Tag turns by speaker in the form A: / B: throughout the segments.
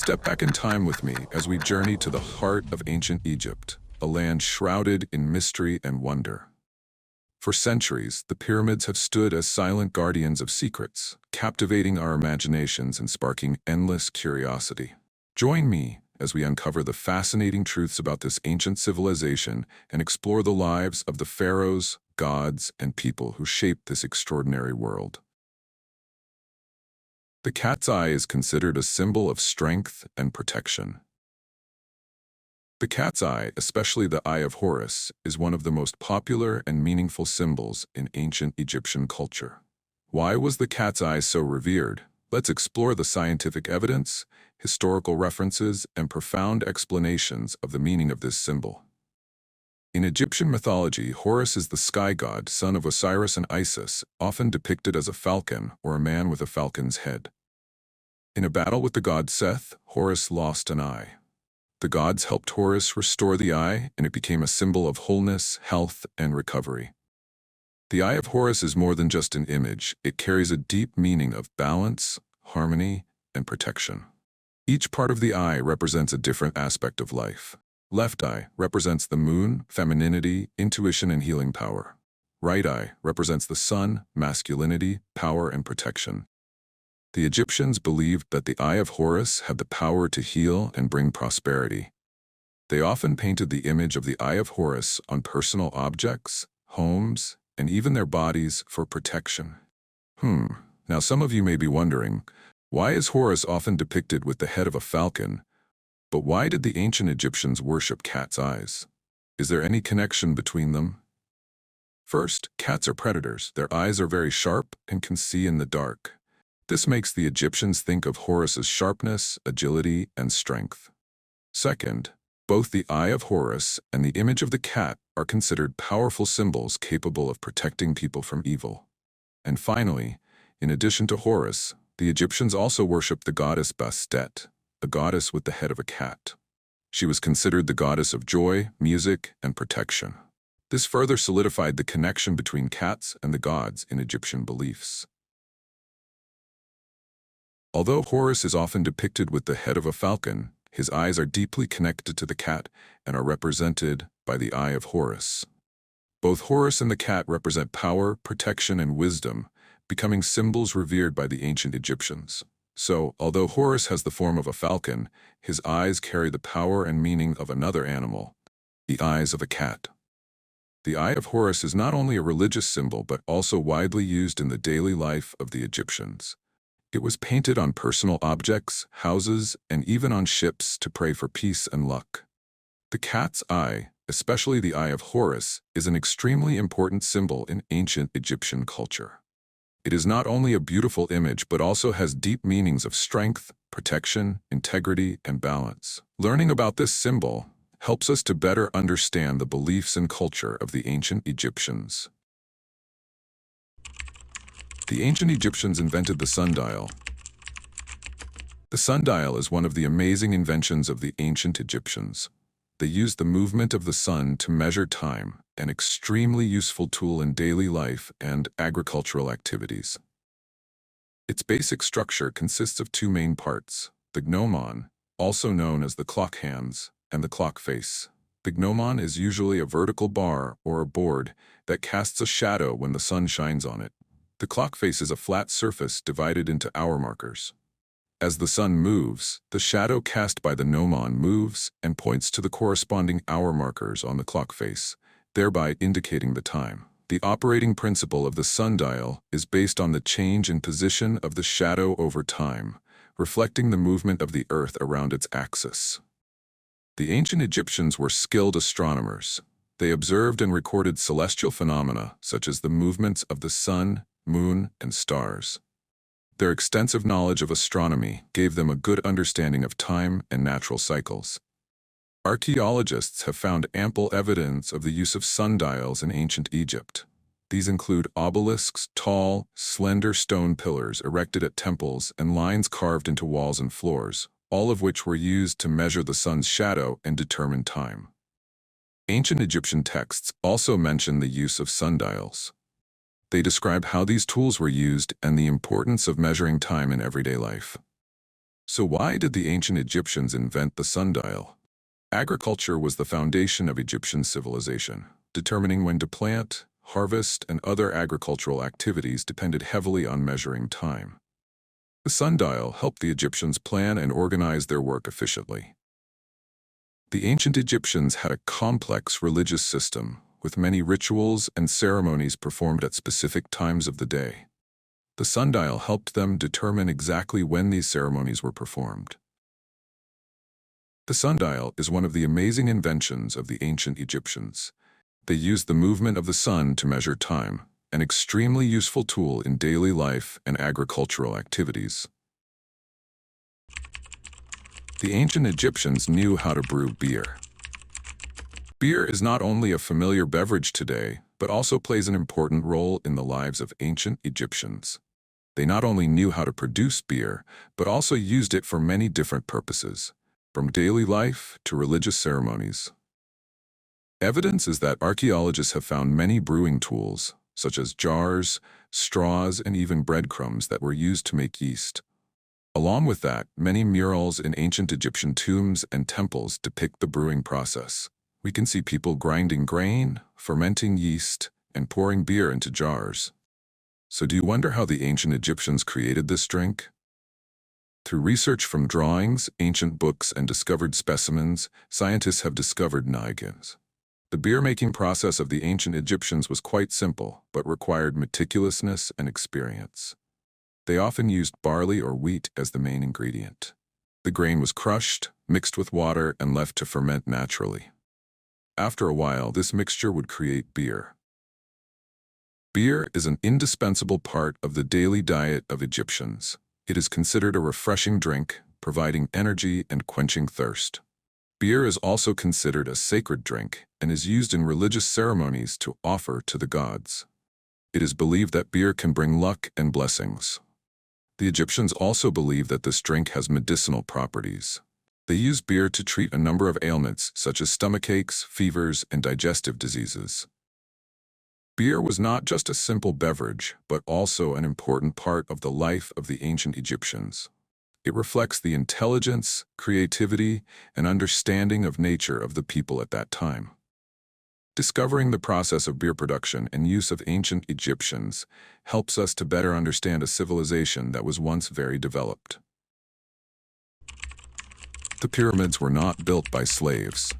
A: Step back in time with me as we journey to the heart of ancient Egypt, a land shrouded in mystery and wonder. For centuries, the pyramids have stood as silent guardians of secrets, captivating our imaginations and sparking endless curiosity. Join me as we uncover the fascinating truths about this ancient civilization and explore the lives of the pharaohs, gods, and people who shaped this extraordinary world. The cat's eye is considered a symbol of strength and protection. The cat's eye, especially the Eye of Horus, is one of the most popular and meaningful symbols in ancient Egyptian culture. Why was the cat's eye so revered? Let's explore the scientific evidence, historical references, and profound explanations of the meaning of this symbol. In Egyptian mythology, Horus is the sky god, son of Osiris and Isis, often depicted as a falcon or a man with a falcon's head. In a battle with the god Seth, Horus lost an eye. The gods helped Horus restore the eye, and it became a symbol of wholeness, health, and recovery. The Eye of Horus is more than just an image. It carries a deep meaning of balance, harmony, and protection. Each part of the eye represents a different aspect of life. Left eye represents the moon, femininity, intuition, and healing power. Right eye represents the sun, masculinity, power, and protection. The Egyptians believed that the Eye of Horus had the power to heal and bring prosperity. They often painted the image of the Eye of Horus on personal objects, homes, and even their bodies for protection. Now some of you may be wondering, why is Horus often depicted with the head of a falcon? But why did the ancient Egyptians worship cat's eyes? Is there any connection between them? First, cats are predators. Their eyes are very sharp and can see in the dark. This makes the Egyptians think of Horus's sharpness, agility, and strength. Second, both the Eye of Horus and the image of the cat are considered powerful symbols capable of protecting people from evil. And finally, in addition to Horus, the Egyptians also worshipped the goddess Bastet, a goddess with the head of a cat. She was considered the goddess of joy, music, and protection. This further solidified the connection between cats and the gods in Egyptian beliefs. Although Horus is often depicted with the head of a falcon, his eyes are deeply connected to the cat and are represented by the Eye of Horus. Both Horus and the cat represent power, protection, and wisdom, becoming symbols revered by the ancient Egyptians. So, although Horus has the form of a falcon, his eyes carry the power and meaning of another animal, the eyes of a cat. The Eye of Horus is not only a religious symbol but also widely used in the daily life of the Egyptians. It was painted on personal objects, houses, and even on ships to pray for peace and luck. The cat's eye, especially the Eye of Horus, is an extremely important symbol in ancient Egyptian culture. It is not only a beautiful image but also has deep meanings of strength, protection, integrity, and balance. Learning about this symbol helps us to better understand the beliefs and culture of the ancient Egyptians. The ancient Egyptians invented the sundial. The sundial is one of the amazing inventions of the ancient Egyptians. They used the movement of the sun to measure time, an extremely useful tool in daily life and agricultural activities. Its basic structure consists of two main parts, the gnomon, also known as the clock hands, and the clock face. The gnomon is usually a vertical bar or a board that casts a shadow when the sun shines on it. The clock face is a flat surface divided into hour markers. As the sun moves, the shadow cast by the gnomon moves and points to the corresponding hour markers on the clock face, thereby indicating the time. The operating principle of the sundial is based on the change in position of the shadow over time, reflecting the movement of the Earth around its axis. The ancient Egyptians were skilled astronomers. They observed and recorded celestial phenomena such as the movements of the sun, moon, and stars. Their extensive knowledge of astronomy gave them a good understanding of time and natural cycles. Archaeologists have found ample evidence of the use of sundials in ancient Egypt. These include obelisks, tall, slender stone pillars erected at temples, and lines carved into walls and floors, all of which were used to measure the sun's shadow and determine time. Ancient Egyptian texts also mention the use of sundials. They describe how these tools were used and the importance of measuring time in everyday life. So why did the ancient Egyptians invent the sundial? Agriculture was the foundation of Egyptian civilization. Determining when to plant, harvest, and other agricultural activities depended heavily on measuring time. The sundial helped the Egyptians plan and organize their work efficiently. The ancient Egyptians had a complex religious system, with many rituals and ceremonies performed at specific times of the day. The sundial helped them determine exactly when these ceremonies were performed. The sundial is one of the amazing inventions of the ancient Egyptians. They used the movement of the sun to measure time, an extremely useful tool in daily life and agricultural activities. The ancient Egyptians knew how to brew beer. Beer is not only a familiar beverage today, but also plays an important role in the lives of ancient Egyptians. They not only knew how to produce beer, but also used it for many different purposes, from daily life to religious ceremonies. Evidence is that archaeologists have found many brewing tools, such as jars, straws, and even breadcrumbs that were used to make yeast. Along with that, many murals in ancient Egyptian tombs and temples depict the brewing process. We can see people grinding grain, fermenting yeast, and pouring beer into jars. So do you wonder how the ancient Egyptians created this drink? Through research from drawings, ancient books, and discovered specimens, scientists have discovered nigans. The beer-making process of the ancient Egyptians was quite simple, but required meticulousness and experience. They often used barley or wheat as the main ingredient. The grain was crushed, mixed with water, and left to ferment naturally. After a while, this mixture would create beer. Beer is an indispensable part of the daily diet of Egyptians. It is considered a refreshing drink, providing energy and quenching thirst. Beer is also considered a sacred drink and is used in religious ceremonies to offer to the gods. It is believed that beer can bring luck and blessings. The Egyptians also believe that this drink has medicinal properties. They used beer to treat a number of ailments such as stomachaches, fevers, and digestive diseases. Beer was not just a simple beverage, but also an important part of the life of the ancient Egyptians. It reflects the intelligence, creativity, and understanding of nature of the people at that time. Discovering the process of beer production and use of ancient Egyptians helps us to better understand a civilization that was once very developed. The pyramids were not built by slaves.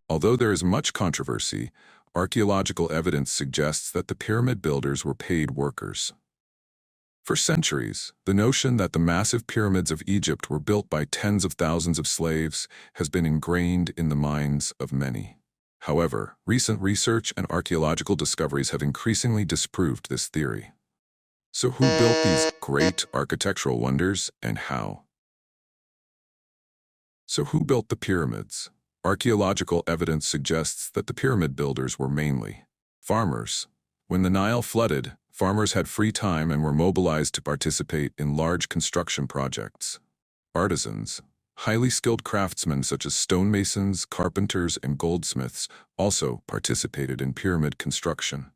A: Although there is much controversy, archaeological evidence suggests that the pyramid builders were paid workers. For centuries, the notion that the massive pyramids of Egypt were built by tens of thousands of slaves has been ingrained in the minds of many. However, recent research and archaeological discoveries have increasingly disproved this theory. So who built these great architectural wonders and how? So who built the pyramids? Archaeological evidence suggests that the pyramid builders were mainly farmers. When the Nile flooded, farmers had free time and were mobilized to participate in large construction projects. Artisans, highly skilled craftsmen such as stonemasons, carpenters, and goldsmiths, also participated in pyramid construction.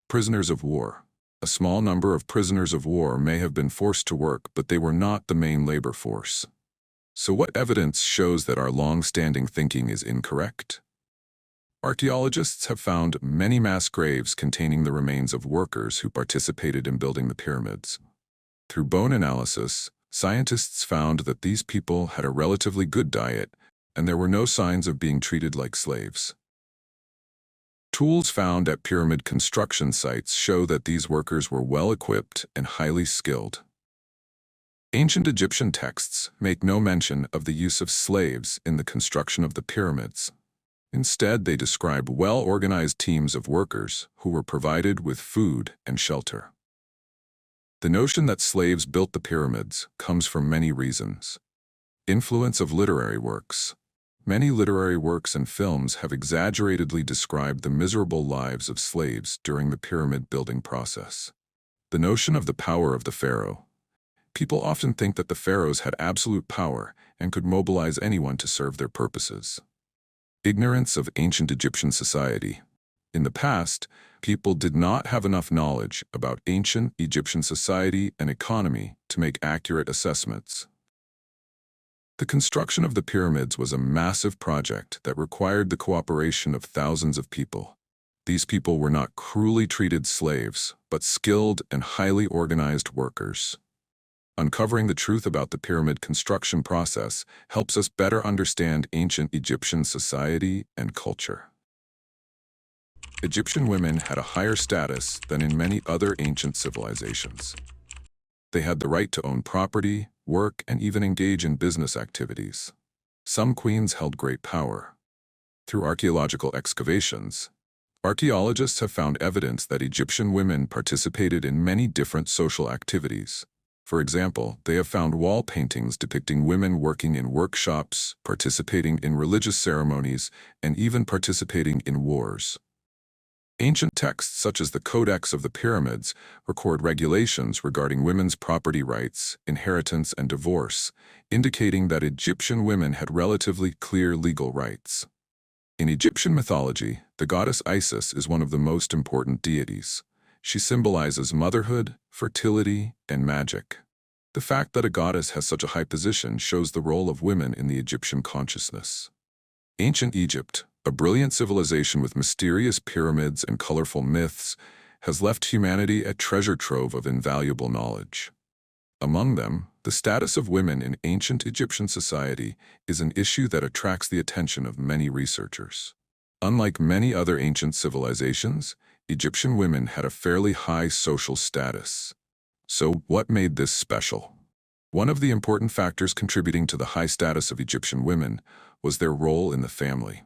A: Prisoners of war. A small number of prisoners of war may have been forced to work, but they were not the main labor force. So what evidence shows that our long-standing thinking is incorrect? Archaeologists have found many mass graves containing the remains of workers who participated in building the pyramids. Through bone analysis, scientists found that these people had a relatively good diet, and there were no signs of being treated like slaves. Tools found at pyramid construction sites show that these workers were well-equipped and highly skilled. Ancient Egyptian texts make no mention of the use of slaves in the construction of the pyramids. Instead, they describe well-organized teams of workers who were provided with food and shelter. The notion that slaves built the pyramids comes from many reasons. Influence of literary works. Many literary works and films have exaggeratedly described the miserable lives of slaves during the pyramid building process. The notion of the power of the pharaoh. People often think that the pharaohs had absolute power and could mobilize anyone to serve their purposes. Ignorance of ancient Egyptian society. In the past, people did not have enough knowledge about ancient Egyptian society and economy to make accurate assessments. The construction of the pyramids was a massive project that required the cooperation of thousands of people. These people were not cruelly treated slaves, but skilled and highly organized workers. Uncovering the truth about the pyramid construction process helps us better understand ancient Egyptian society and culture. Egyptian women had a higher status than in many other ancient civilizations. They had the right to own property, work, and even engage in business activities. Some queens held great power. Through archaeological excavations, archaeologists have found evidence that Egyptian women participated in many different social activities. For example, they have found wall paintings depicting women working in workshops, participating in religious ceremonies, and even participating in wars. Ancient texts such as the Codex of the Pyramids record regulations regarding women's property rights, inheritance, and divorce, indicating that Egyptian women had relatively clear legal rights. In Egyptian mythology, the goddess Isis is one of the most important deities. She symbolizes motherhood, fertility, and magic. The fact that a goddess has such a high position shows the role of women in the Egyptian consciousness. Ancient Egypt, a brilliant civilization with mysterious pyramids and colorful myths, has left humanity a treasure trove of invaluable knowledge. Among them, the status of women in ancient Egyptian society is an issue that attracts the attention of many researchers. Unlike many other ancient civilizations, Egyptian women had a fairly high social status. So, what made this special? One of the important factors contributing to the high status of Egyptian women was their role in the family.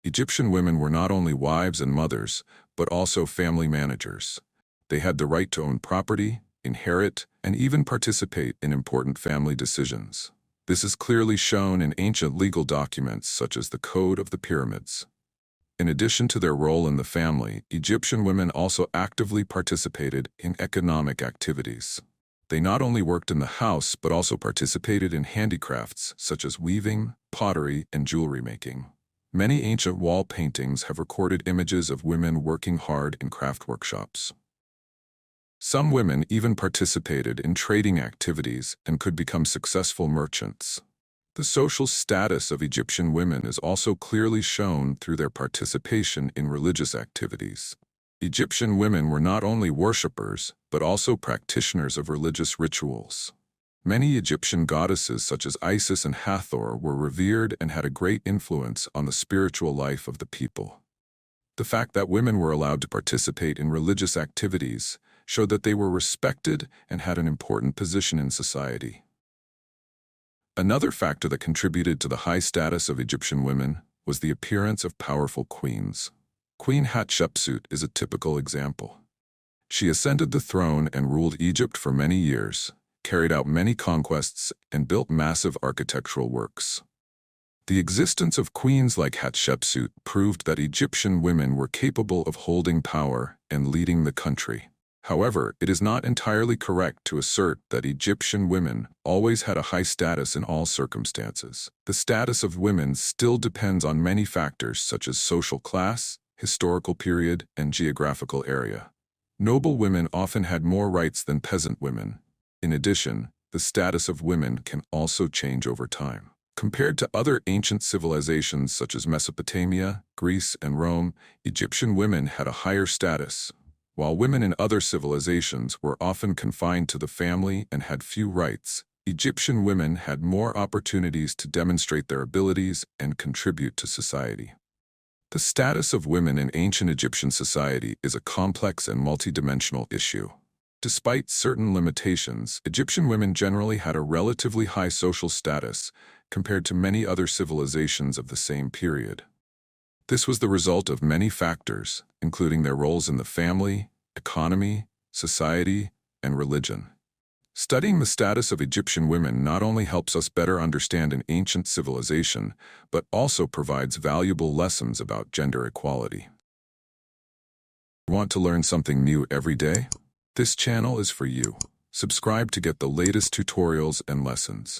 A: Egyptian women were not only wives and mothers, but also family managers. They had the right to own property, inherit, and even participate in important family decisions. This is clearly shown in ancient legal documents such as the Code of the Pyramids. In addition to their role in the family, Egyptian women also actively participated in economic activities. They not only worked in the house but also participated in handicrafts such as weaving, pottery, and jewelry making. Many ancient wall paintings have recorded images of women working hard in craft workshops. Some women even participated in trading activities and could become successful merchants. The social status of Egyptian women is also clearly shown through their participation in religious activities. Egyptian women were not only worshippers, but also practitioners of religious rituals. Many Egyptian goddesses such as Isis and Hathor were revered and had a great influence on the spiritual life of the people. The fact that women were allowed to participate in religious activities showed that they were respected and had an important position in society. Another factor that contributed to the high status of Egyptian women was the appearance of powerful queens. Queen Hatshepsut is a typical example. She ascended the throne and ruled Egypt for many years, carried out many conquests, and built massive architectural works. The existence of queens like Hatshepsut proved that Egyptian women were capable of holding power and leading the country. However, it is not entirely correct to assert that Egyptian women always had a high status in all circumstances. The status of women still depends on many factors such as social class, historical period, and geographical area. Noble women often had more rights than peasant women. In addition, the status of women can also change over time. Compared to other ancient civilizations such as Mesopotamia, Greece, and Rome, Egyptian women had a higher status. While women in other civilizations were often confined to the family and had few rights, Egyptian women had more opportunities to demonstrate their abilities and contribute to society. The status of women in ancient Egyptian society is a complex and multidimensional issue. Despite certain limitations, Egyptian women generally had a relatively high social status compared to many other civilizations of the same period. This was the result of many factors, including their roles in the family, economy, society, and religion. Studying the status of Egyptian women not only helps us better understand an ancient civilization, but also provides valuable lessons about gender equality. Want to learn something new every day? This channel is for you. Subscribe to get the latest tutorials and lessons.